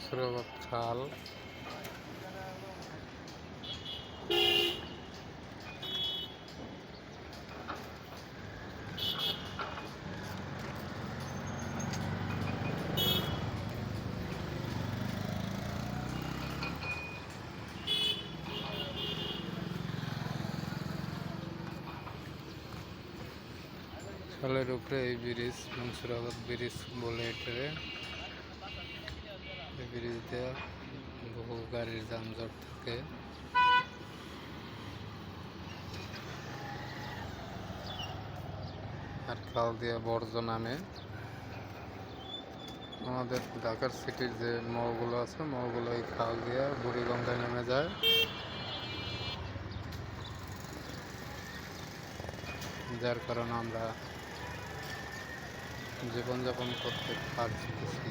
মনসুরাবাদ খাল। খালের উপরে এই ব্রিজ মনসুরাবাদ ব্রিজ বলে এটারে। এই ব্রিজ দিয়ে বহু গাড়ির যানজট থাকে। আর খাল দিয়ে বর্জ্য নামে। আমাদের ঢাকার সিটির যে মলগুলো আছে মলগুলো এই খাল দিয়ে বুড়িগঙ্গায় নেমে যায়। যার কারণে আমরা জীবনযাপন করতে পারতেছি।